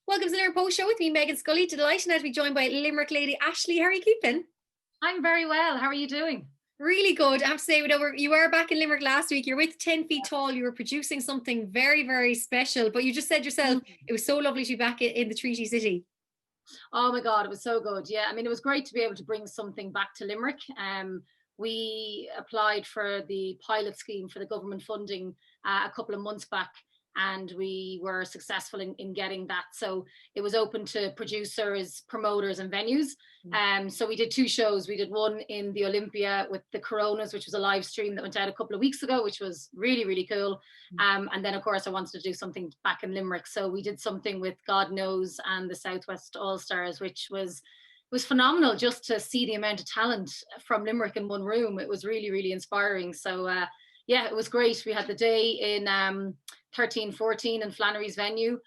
Welcome to the Limerick Post Show with me, Meghann Scully. Delighted now to be joined by Limerick lady Ashlee. How are you keeping? I'm very well. How are you doing? Really good. I have to say, you were back in Limerick last week. You're with 10 Feet Tall. You were producing something very, very special. But you just said yourself, Mm. it was so lovely to be back in the Treaty City. Oh my God, it was so good. Yeah, I mean, it was great to be able to bring something back to Limerick. We applied for the pilot scheme for the government funding a couple of months back, and we were successful in getting that. So it was open to producers, promoters, and venues. So we did two shows. We did one in the Olympia with the Coronas, which was a live stream that went out a couple of weeks ago, which was really, really cool. And then, of course, I wanted to do something back in Limerick. So we did something with God Knows and the Southwest All Stars, which was phenomenal just to see the amount of talent from Limerick in one room. It was really, really inspiring. So, yeah, it was great. We had the day in 1314 in Flannery's venue.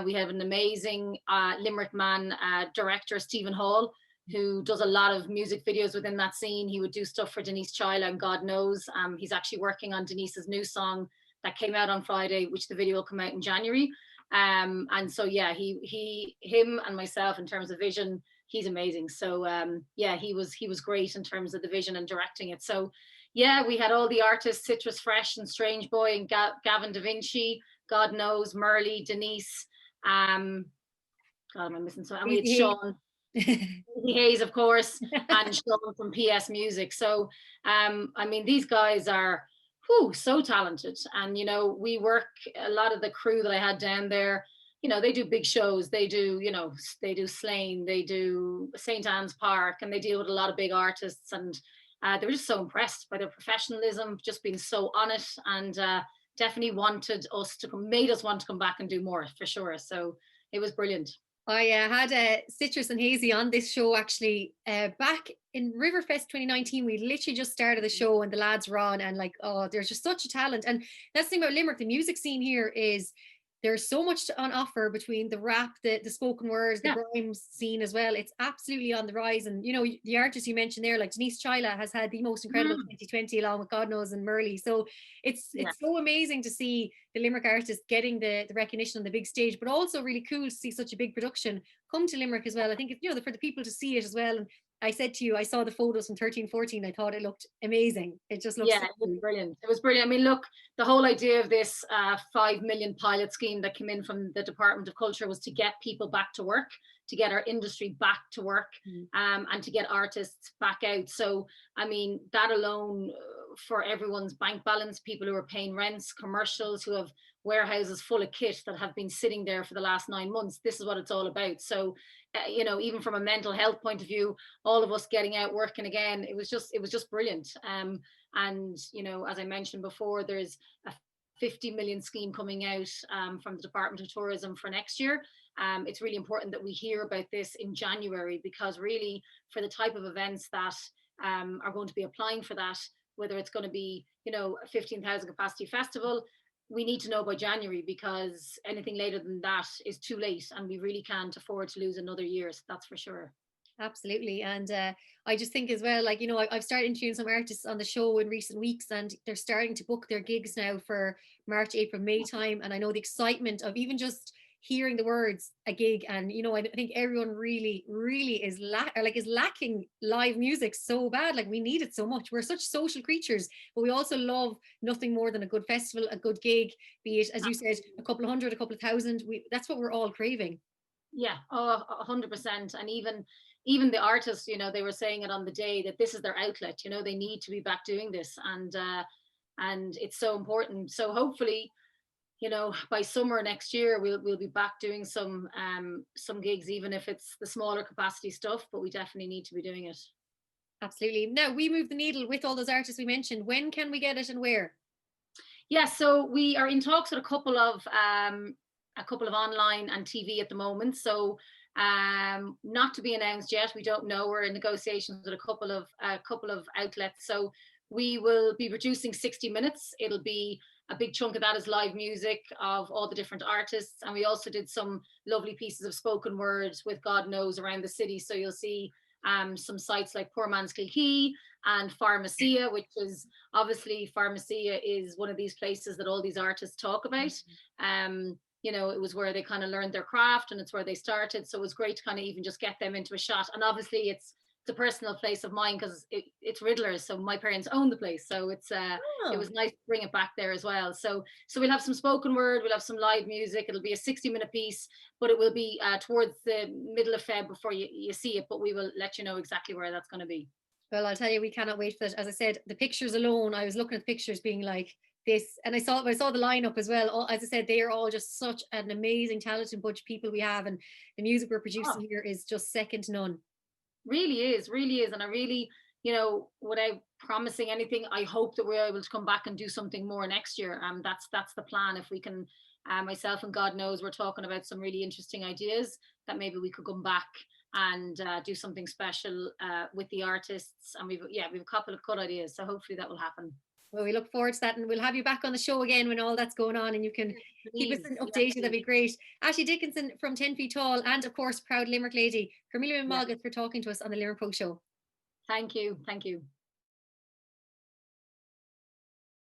We have an amazing Limerick man director, Stephen Hall, who does a lot of music videos within that scene. He would do stuff for Denise Chaila and God Knows. He's actually working on Denise's new song that came out on Friday, which the video will come out in January. And so, yeah, him and myself in terms of vision, he's amazing. So, yeah, he was great in terms of the vision and directing it. So, yeah, we had all the artists, Citrus Fresh and Strange Boy and Gavan DaVinci, God Knows, MuRli, Denise. God, am I missing something? And we had Sean. Hayes, of course, and Sean from PS Music. So, I mean, these guys are so talented. And, we work, a lot of the crew that I had down there, they do big shows. They do, they do Slane, they do St. Anne's Park, and they deal with a lot of big artists. And they were just so impressed by their professionalism, just being so on it, and definitely made us want to come back and do more for sure. So it was brilliant. I had Citrus and Hazy on this show actually back in Riverfest 2019. We literally just started the show and the lads were on, and there's just such a talent. And that's the thing about Limerick, the music scene here is there's so much on offer between the rap, the spoken words, the grime scene as well. It's absolutely on the rise. And, the artists you mentioned there, like Denise Chaila has had the most incredible 2020 along with God Knows and MuRli. So it's so amazing to see the Limerick artists getting the recognition on the big stage, but also really cool to see such a big production come to Limerick as well. I think it's, for the people to see it as well. And I said to you, I saw the photos from 1314. I thought it looked amazing. It just looks it was brilliant. It was brilliant. I mean, look, the whole idea of this 5 million pilot scheme that came in from the Department of Culture was to get people back to work, to get our industry back to work, and to get artists back out. So, I mean, that alone for everyone's bank balance, people who are paying rents, commercials who have warehouses full of kit that have been sitting there for the last 9 months. This is what it's all about. So, even from a mental health point of view, all of us getting out working again, it was just brilliant. And, as I mentioned before, there's a 50 million scheme coming out from the Department of Tourism for next year. It's really important that we hear about this in January, because really for the type of events that are going to be applying for that, whether it's going to be, a 15,000 capacity festival, we need to know by January, because anything later than that is too late, and we really can't afford to lose another year. So that's for sure. Absolutely. And I just think as well, I've started interviewing some artists on the show in recent weeks, and they're starting to book their gigs now for March, April, May time. And I know the excitement of even just hearing the words a gig, and I think everyone really is lacking live music so bad. Like, we need it so much. We're such social creatures, but we also love nothing more than a good festival, a good gig, be it, as you said, a couple of hundred, a couple of thousand. That's what we're all craving. Yeah, 100%. And even the artists, they were saying it on the day that this is their outlet. They need to be back doing this, and it's so important. So hopefully, by summer next year, we'll be back doing some gigs, even if it's the smaller capacity stuff. But we definitely need to be doing it. Absolutely. Now, we move the needle with all those artists we mentioned. When can we get it, and where? Yeah, so we are in talks with a couple of online and TV at the moment. So not to be announced yet. We don't know. We're in negotiations with a couple of outlets. So we will be producing 60 minutes. It'll be a big chunk of that is live music of all the different artists. And we also did some lovely pieces of spoken words with God Knows around the city. So you'll see some sites like Poor Man's Kilkee and Pharmacia, which is obviously Pharmacia is one of these places that all these artists talk about. you know, it was where they kind of learned their craft, and it's where they started. So it was great to kind of even just get them into a shot. And obviously it's a personal place of mine because it's Riddlers, so my parents own the place, so it's it was nice to bring it back there as well. So we'll have some spoken word, we'll have some live music. It'll be a 60-minute piece, but it will be towards the middle of Feb before you see it, but we will let you know exactly where that's going to be. Well, I'll tell you, we cannot wait for it. As I said, the pictures alone, I was looking at the pictures being like this, and I saw the lineup as well. As I said, they are all just such an amazing, talented bunch of people we have, and the music we're producing here is just second to none. Really is. And I really, you know, without promising anything, I hope that we're able to come back and do something more next year. That's the plan. If we can, myself and God knows, we're talking about some really interesting ideas that maybe we could come back and do something special with the artists. And we've a couple of good ideas. So hopefully that will happen. Well, we look forward to that, and we'll have you back on the show again when all that's going on, and you can keep us updated. That'd be great. Ashlee Dickenson from 10 Feet Tall, and of course, proud Limerick lady, Carmilla Mulligan, for talking to us on the Limerick Post Show. Thank you.